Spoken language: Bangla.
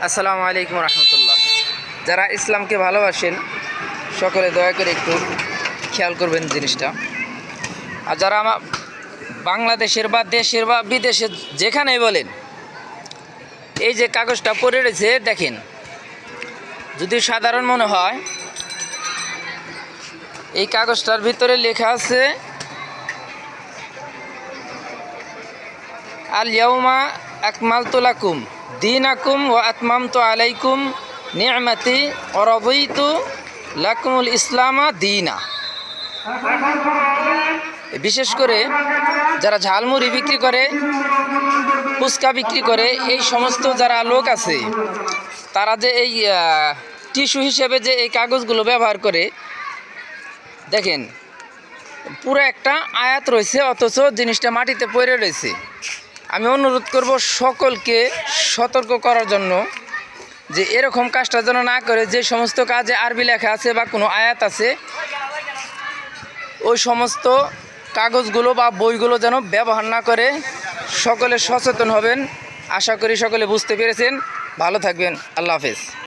আসসালামু আলাইকুম রহমতুল্লাহ। যারা ইসলামকে ভালোবাসেন সকলে দয়া করে একটু খেয়াল করবেন জিনিসটা। আর যারা আমার বাংলাদেশের বা দেশের বা বিদেশের যেখানেই বলেন, এই যে কাগজটা পড়ে রয়েছে দেখেন, যদি সাধারণ মনে হয়, এই কাগজটার ভিতরে লেখা আছে আল ইয়াউমা আকমালতু লাকুম দীনাকুম ওয়া আতমামতু আলাইকুম নি'মাতি ওয়া রাদিতু লাকুমুল ইসলামা দীনা। বিশেষ করে যারা ঝালমুড়ি বিক্রি করে, ফুচকা বিক্রি করে, এই সমস্ত যারা লোক আছে, তারা যে এই টিস্যু হিসেবে যে এই কাগজগুলো ব্যবহার করে, দেখেন পুরো একটা আয়াত রয়েছে, অথচ জিনিসটা মাটিতে পড়ে রয়েছে। আমি অনুরোধ করব সকলকে সতর্ক করার জন্য যে এরকম কাজটা যেন না করে। যে সমস্ত কাজে আরবি লেখা আছে বা কোনো আয়াত আছে, ওই সমস্ত কাগজগুলো বা বইগুলো যেন ব্যবহার না করে। সকলে সচেতন হবেন। আশা করি সকলে বুঝতে পেরেছেন। ভালো থাকবেন। আল্লাহ হাফেজ।